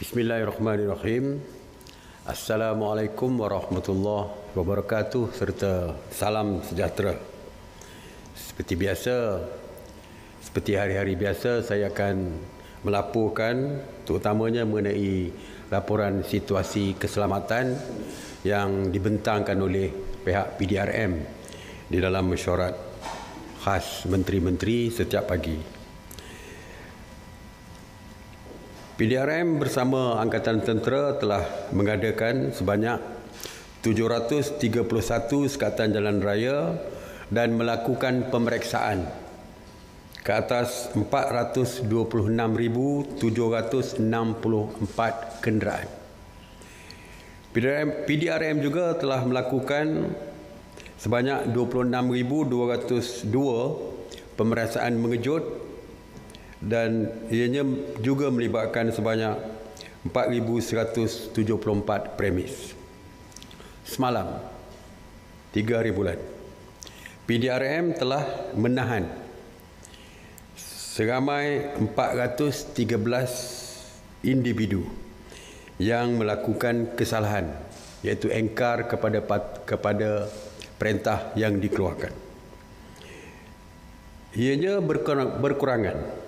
Bismillahirrahmanirrahim. Assalamualaikum warahmatullahi wabarakatuh serta salam sejahtera. Seperti hari-hari biasa, saya akan melaporkan terutamanya mengenai laporan situasi keselamatan yang dibentangkan oleh pihak PDRM di dalam mesyuarat khas Menteri-Menteri setiap pagi. PDRM bersama Angkatan Tentera telah mengadakan sebanyak 731 sekatan jalan raya dan melakukan pemeriksaan ke atas 426,764 kenderaan. PDRM juga telah melakukan sebanyak 26,202 pemeriksaan mengejut dan ianya juga melibatkan sebanyak 4,174 premis. Semalam, 3 hari bulan, PDRM telah menahan seramai 413 individu yang melakukan kesalahan, iaitu engkar kepada perintah yang dikeluarkan. Ianya berkurangan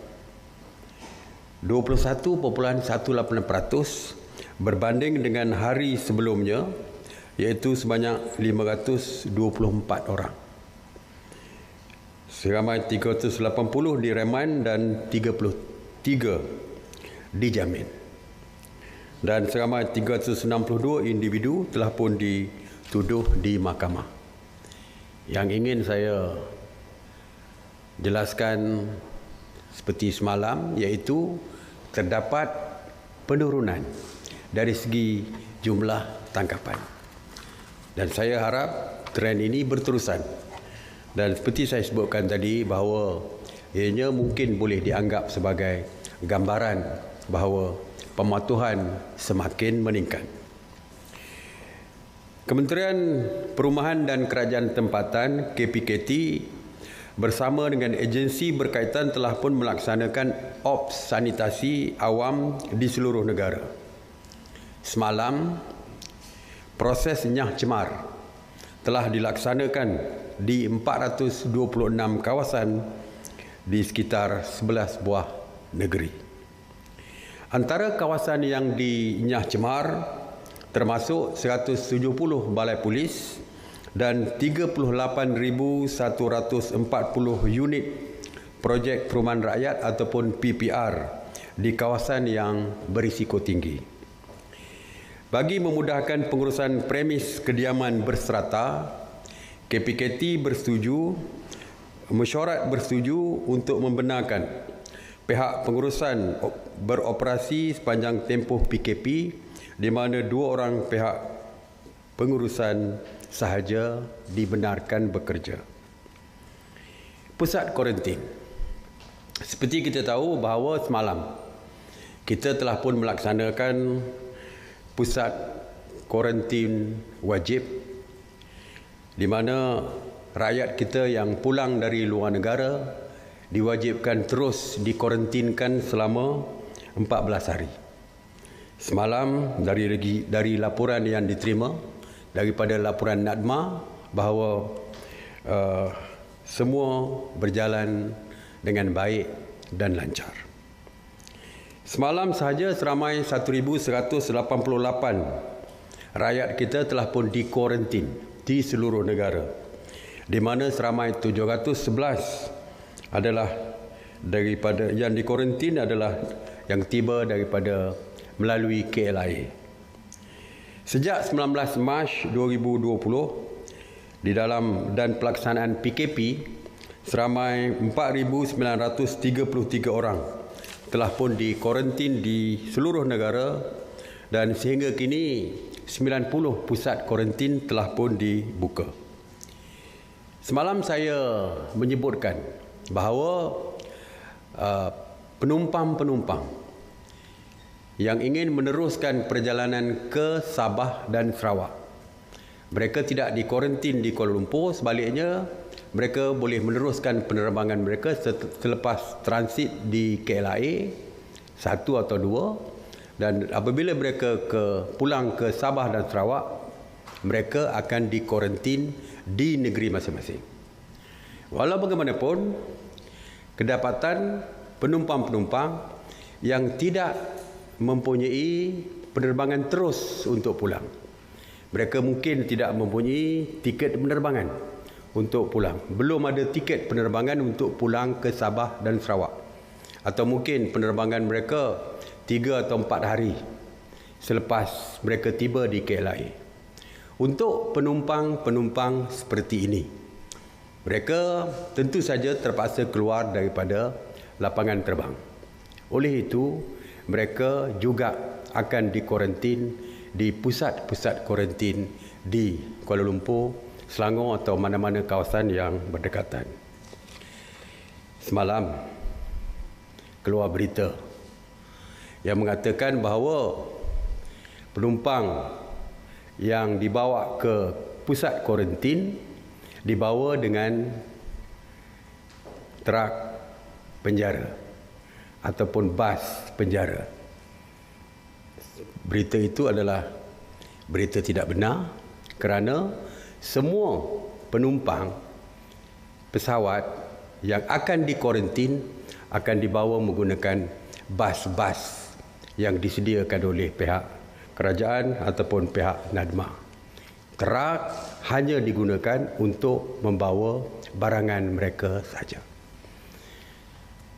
21.18% berbanding dengan hari sebelumnya, iaitu sebanyak 524 orang. Seramai 380 direman dan 33 dijamin. Dan seramai 362 individu telah pun dituduh di mahkamah. Yang ingin saya jelaskan seperti semalam, iaitu terdapat penurunan dari segi jumlah tangkapan. Dan saya harap trend ini berterusan. Dan seperti saya sebutkan tadi, bahawa ianya mungkin boleh dianggap sebagai gambaran bahawa pematuhan semakin meningkat. Kementerian Perumahan dan Kerajaan Tempatan KPKT bersama dengan agensi berkaitan telah pun melaksanakan ops sanitasi awam di seluruh negara. Semalam, proses nyah cemar telah dilaksanakan di 426 kawasan di sekitar 11 buah negeri. Antara kawasan yang dinyah cemar termasuk 170 balai polis dan 38,140 unit projek perumahan rakyat ataupun PPR di kawasan yang berisiko tinggi. Bagi memudahkan pengurusan premis kediaman berserata, KPKT mesyuarat bersetuju untuk membenarkan pihak pengurusan beroperasi sepanjang tempoh PKP, di mana 2 orang pihak pengurusan sahaja dibenarkan bekerja. Pusat kuarantin. Seperti kita tahu bahawa semalam kita telah pun melaksanakan pusat kuarantin wajib, di mana rakyat kita yang pulang dari luar negara diwajibkan terus dikuarantinkan selama 14 hari. Semalam dari laporan yang diterima daripada laporan NADMA bahawa semua berjalan dengan baik dan lancar. Semalam sahaja seramai 1,188 rakyat kita telah pun dikuarantin di seluruh negara, di mana seramai 711 adalah daripada yang dikuarantin adalah yang tiba daripada melalui KLIA. Sejak 19 Mac 2020 di dalam dan pelaksanaan PKP, seramai 4,933 orang telah pun dikuarantin di seluruh negara dan sehingga kini 90 pusat kuarantin telah pun dibuka. Semalam saya menyebutkan bahawa penumpang-penumpang yang ingin meneruskan perjalanan ke Sabah dan Sarawak, mereka tidak dikuarantin di Kuala Lumpur, sebaliknya mereka boleh meneruskan penerbangan mereka selepas transit di KLIA satu atau dua, dan apabila mereka pulang ke Sabah dan Sarawak, mereka akan dikuarantin di negeri masing-masing. Walau bagaimanapun, kedapatan penumpang-penumpang yang tidak mempunyai penerbangan terus untuk pulang. Mereka mungkin tidak mempunyai tiket penerbangan untuk pulang. Belum ada tiket penerbangan untuk pulang ke Sabah dan Sarawak. Atau mungkin penerbangan mereka 3 atau 4 hari selepas mereka tiba di KLIA. Untuk penumpang-penumpang seperti ini, mereka tentu saja terpaksa keluar daripada lapangan terbang. Oleh itu, mereka juga akan dikuarantin di pusat-pusat kuarantin di Kuala Lumpur, Selangor atau mana-mana kawasan yang berdekatan. Semalam keluar berita yang mengatakan bahawa penumpang yang dibawa ke pusat kuarantin dibawa dengan truk penjara ataupun bas penjara. Berita itu adalah berita tidak benar kerana semua penumpang pesawat yang akan dikuarantin akan dibawa menggunakan bas-bas yang disediakan oleh pihak kerajaan ataupun pihak NADMA. Truk hanya digunakan untuk membawa barangan mereka saja.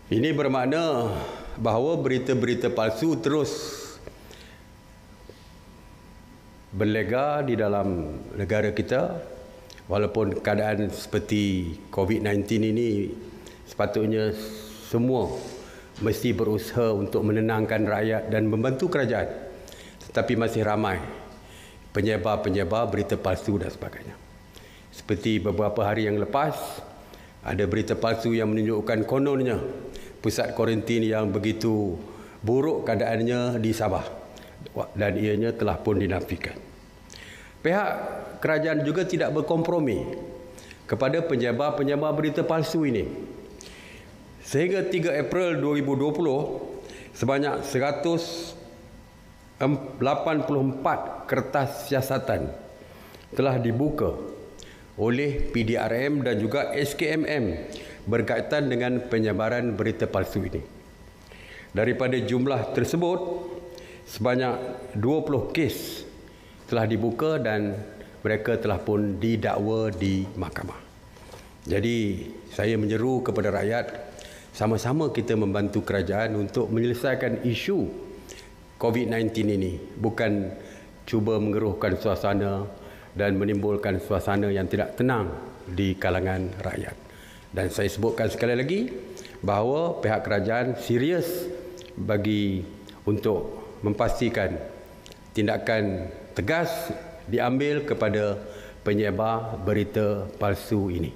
Ini bermakna bahawa berita-berita palsu terus berlega di dalam negara kita, walaupun keadaan seperti COVID-19 ini sepatutnya semua mesti berusaha untuk menenangkan rakyat dan membantu kerajaan, tetapi masih ramai penyebar-penyebar berita palsu dan sebagainya. Seperti beberapa hari yang lepas, ada berita palsu yang menunjukkan kononnya pusat kuarantin yang begitu buruk keadaannya di Sabah, dan ianya telah pun dinafikan. Pihak kerajaan juga tidak berkompromi kepada penyebar-penyebar berita palsu ini. Sehingga 3 April 2020, sebanyak 184 kertas siasatan telah dibuka oleh PDRM dan juga SKMM berkaitan dengan penyebaran berita palsu ini. Daripada jumlah tersebut, sebanyak 20 kes telah dibuka dan mereka telah pun didakwa di mahkamah. Jadi saya menyeru kepada rakyat, sama-sama kita membantu kerajaan untuk menyelesaikan isu COVID-19 ini, bukan cuba mengeruhkan suasana dan menimbulkan suasana yang tidak tenang di kalangan rakyat. Dan saya sebutkan sekali lagi bahawa pihak kerajaan serius bagi untuk memastikan tindakan tegas diambil kepada penyebar berita palsu ini.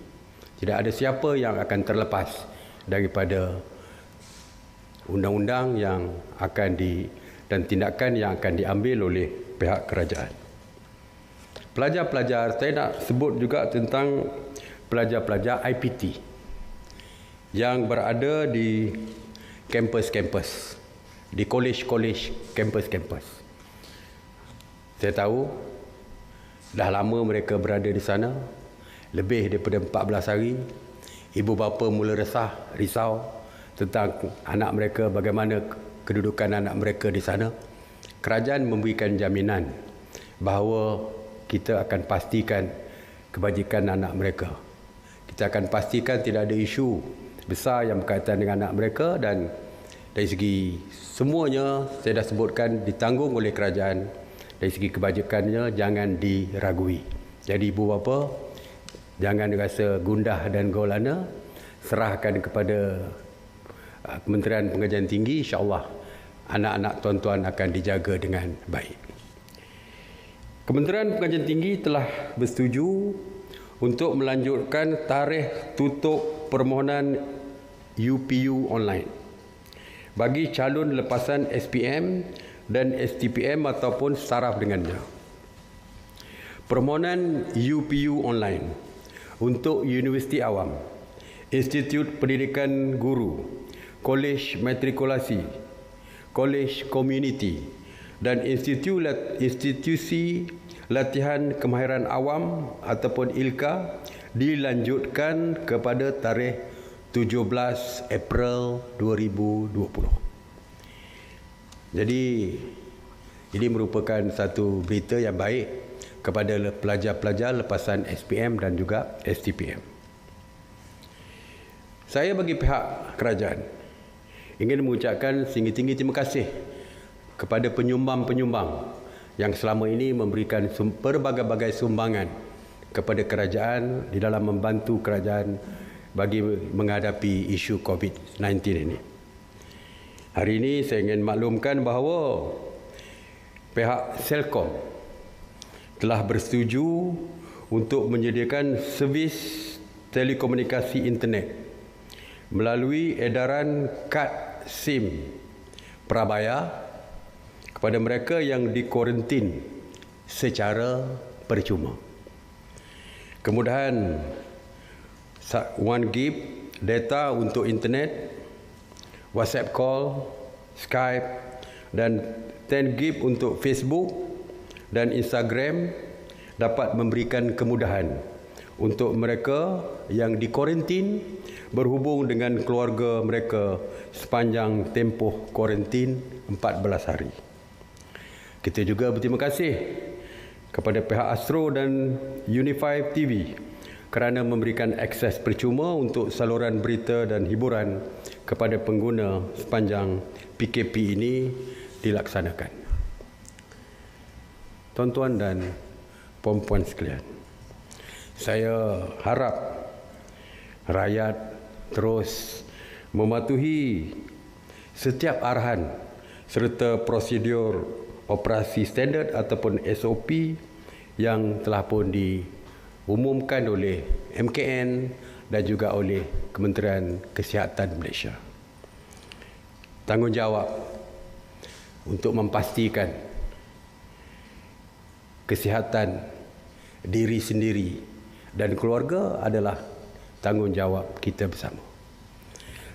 Tidak ada siapa yang akan terlepas daripada undang-undang yang akan dan tindakan yang akan diambil oleh pihak kerajaan. Pelajar-pelajar, saya nak sebut juga tentang pelajar-pelajar IPT yang berada di kampus-kampus, di kolej-kolej, kampus-kampus. Saya tahu dah lama mereka berada di sana, lebih daripada 14 hari. Ibu bapa mula risau tentang anak mereka, bagaimana kedudukan anak mereka di sana. Kerajaan memberikan jaminan bahawa kita akan pastikan kebajikan anak mereka. Kita akan pastikan tidak ada isu besar yang berkaitan dengan anak mereka, dan dari segi semuanya saya dah sebutkan ditanggung oleh kerajaan. Dari segi kebajikannya jangan diragui. Jadi ibu bapa jangan rasa gundah dan golana, serahkan kepada Kementerian Pengajian Tinggi, insya-Allah anak-anak tuan-tuan akan dijaga dengan baik. Kementerian Pengajian Tinggi telah bersetuju untuk melanjutkan tarikh tutup permohonan UPU online bagi calon lepasan SPM dan STPM ataupun saraf dengannya. Permohonan UPU online untuk Universiti Awam, Institut Pendidikan Guru, Kolej Matrikulasi, kolej komuniti dan institusi latihan kemahiran awam ataupun ILKA dilanjutkan kepada tarikh 17 April 2020. Jadi ini merupakan satu berita yang baik kepada pelajar-pelajar lepasan SPM dan juga STPM. Saya bagi pihak kerajaan ingin mengucapkan tinggi-tinggi terima kasih kepada penyumbang-penyumbang yang selama ini memberikan berbagai-bagai sumbangan kepada kerajaan di dalam membantu kerajaan bagi menghadapi isu COVID-19 ini. Hari ini saya ingin maklumkan bahawa pihak Celcom telah bersetuju untuk menyediakan servis telekomunikasi internet melalui edaran kad SIM prabayar kepada mereka yang dikuarantin secara percuma. Kemudahan 1GB data untuk internet, WhatsApp call, Skype dan 10GB untuk Facebook dan Instagram dapat memberikan kemudahan untuk mereka yang dikuarantin berhubung dengan keluarga mereka sepanjang tempoh kuarantin 14 hari. Kita juga berterima kasih kepada pihak Astro dan Uni5 TV kerana memberikan akses percuma untuk saluran berita dan hiburan kepada pengguna sepanjang PKP ini dilaksanakan. Tuan-tuan dan puan-puan sekalian, saya harap rakyat terus mematuhi setiap arahan serta prosedur operasi standard ataupun SOP yang telah pun diumumkan oleh MKN dan juga oleh Kementerian Kesihatan Malaysia. Tanggungjawab untuk memastikan kesihatan diri sendiri dan keluarga adalah tanggungjawab kita bersama.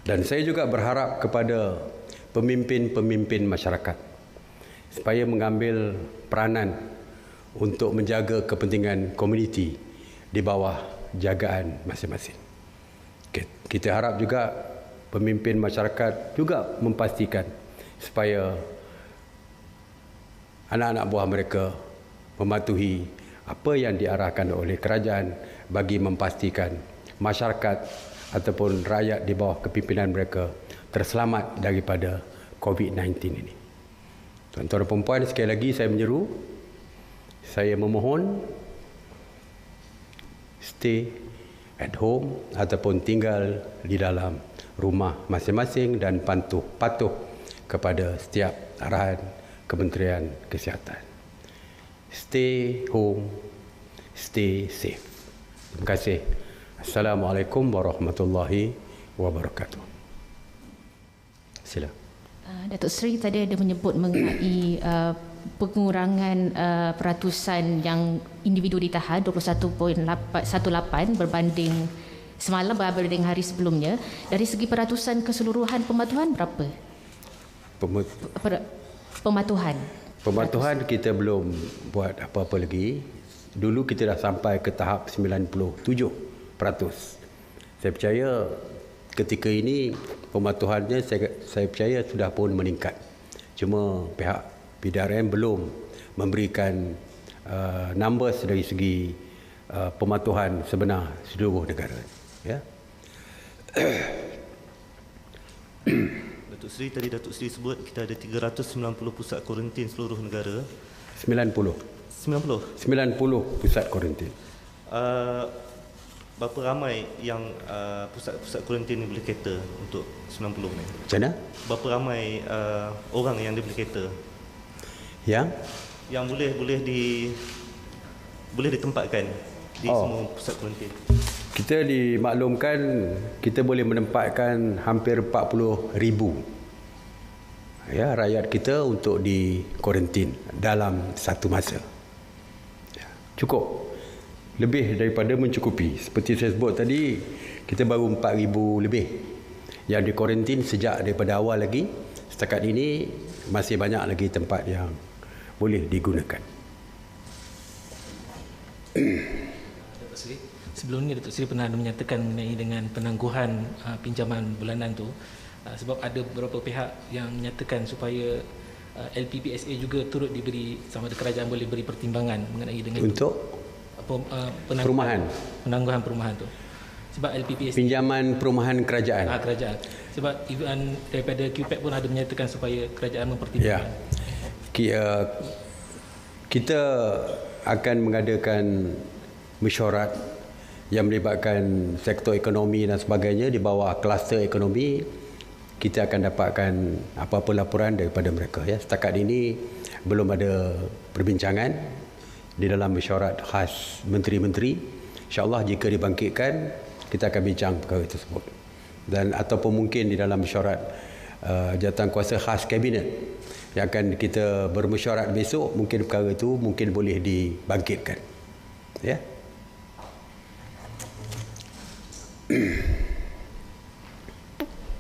Dan saya juga berharap kepada pemimpin-pemimpin masyarakat supaya mengambil peranan untuk menjaga kepentingan komuniti di bawah jagaan masing-masing. Kita harap juga pemimpin masyarakat juga memastikan supaya anak-anak buah mereka mematuhi apa yang diarahkan oleh kerajaan bagi memastikan masyarakat ataupun rakyat di bawah kepimpinan mereka terselamat daripada COVID-19 ini. Tuan-tuan dan puan-puan, sekali lagi saya menyeru, saya memohon stay at home ataupun tinggal di dalam rumah masing-masing dan patuh kepada setiap arahan Kementerian Kesihatan. Stay home, stay safe. Terima kasih. Assalamualaikum warahmatullahi wabarakatuh. Sila. Datuk Seri tadi ada menyebut mengenai pengurangan peratusan yang individu ditahan 21.18 berbanding semalam berbanding hari sebelumnya. Dari segi peratusan keseluruhan pematuhan berapa? Pematuhan kita belum buat apa-apa lagi. Dulu kita dah sampai ke tahap 97%. Saya percaya ketika ini pematuhannya saya percaya sudah pun meningkat. Cuma pihak PDRM belum memberikan numbers dari segi pematuhan sebenar seluruh negara. Ya. Datuk Seri, tadi Datuk Seri sebut kita ada 390 pusat kuarantin seluruh negara. 90 pusat kuarantin. Berapa ramai yang pusat-pusat kuarantin ni boleh cater untuk 90 ni? Macam mana? Berapa ramai orang yang dia boleh cater? Yang boleh ditempatkan di semua pusat kuarantin. Kita dimaklumkan kita boleh menempatkan hampir 40,000 ya rakyat kita untuk di kuarantin dalam satu masa. Cukup. Lebih daripada mencukupi. Seperti saya sebut tadi, kita baru 4,000 lebih yang di kuarantin sejak daripada awal lagi setakat ini masih banyak lagi tempat yang boleh digunakan. Datuk Seri, sebelum ni Datuk Seri pernah menyatakan mengenai dengan penangguhan pinjaman bulanan tu, sebab ada beberapa pihak yang menyatakan supaya LPPSA juga turut diberi, sama ada kerajaan boleh beri pertimbangan mengenai dengan Untuk perumahan tu. Sebab LPPSA pinjaman perumahan kerajaan. Kerajaan. Sebab even daripada QPAC pun ada menyatakan supaya kerajaan mempertimbangkan. Kita akan mengadakan mesyuarat yang melibatkan sektor ekonomi dan sebagainya di bawah kluster ekonomi. Kita akan dapatkan apa-apa laporan daripada mereka. Setakat ini belum ada perbincangan di dalam mesyuarat khas menteri-menteri. InsyaAllah jika dibangkitkan, kita akan bincang perkara tersebut. Dan ataupun mungkin di dalam mesyuarat jawatankuasa khas kabinet yang akan kita bermesyuarat besok, mungkin perkara itu mungkin boleh dibangkitkan.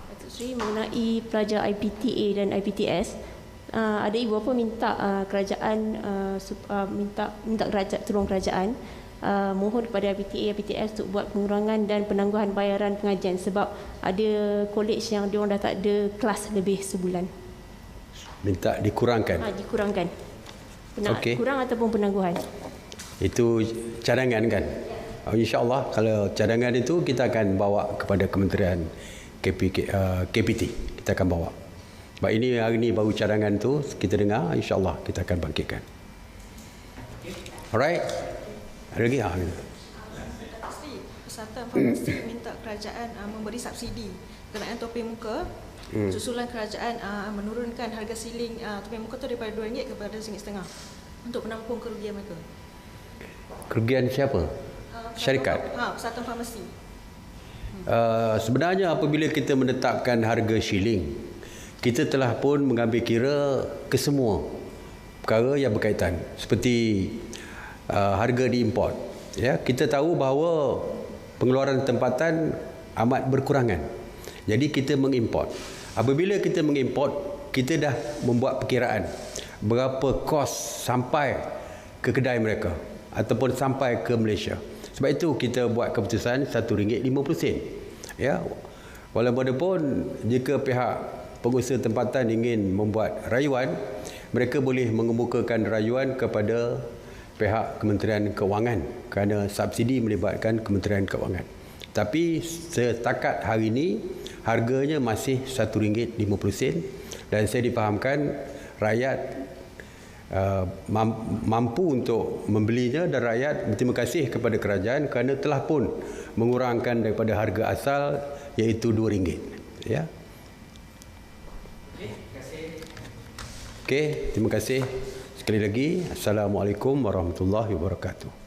Datuk Seri, mengenai pelajar IPTA dan IPTS, ada ibu bapa minta kerajaan minta kerajaan, tolong kerajaan mohon kepada IPTA, IPTS untuk buat pengurangan dan penangguhan bayaran pengajian sebab ada college yang diorang dah tak ada kelas lebih sebulan. Minta dikurangkan. Dikurangkan. Kurang ataupun penangguhan. Itu cadangan kan? InsyaAllah kalau cadangan itu kita akan bawa kepada Kementerian KPT. Kita akan bawa. Sebab ini hari ini baru cadangan tu kita dengar, insyaAllah kita akan bangkitkan. Alright? Ada lagi? Persatuan Farmasi minta kerajaan memberi subsidi kenaikan topeng muka. Susulan kerajaan menurunkan harga siling topeng muka tu daripada RM2 kepada RM1.5 untuk menampung kerugian mereka. Kerugian siapa? Syarikat? Persatuan Farmasi. Sebenarnya apabila kita menetapkan harga shilling, kita telah pun mengambil kira kesemua perkara yang berkaitan seperti harga diimport. Kita tahu bahawa pengeluaran tempatan amat berkurangan. Jadi kita mengimport. Apabila kita mengimport, kita dah membuat perkiraan berapa kos sampai ke kedai mereka ataupun sampai ke Malaysia. Sebab itu kita buat keputusan RM1.50. Walaupun jika pihak pengusaha tempatan ingin membuat rayuan, mereka boleh mengemukakan rayuan kepada pihak Kementerian Keuangan kerana subsidi melibatkan Kementerian Keuangan. Tapi setakat hari ini harganya masih RM1.50 dan saya difahamkan rakyat mampu untuk membelinya dan rakyat berterima kasih kepada kerajaan kerana telah pun mengurangkan daripada harga asal iaitu RM2. Okey, terima kasih sekali lagi. Assalamualaikum warahmatullahi wabarakatuh.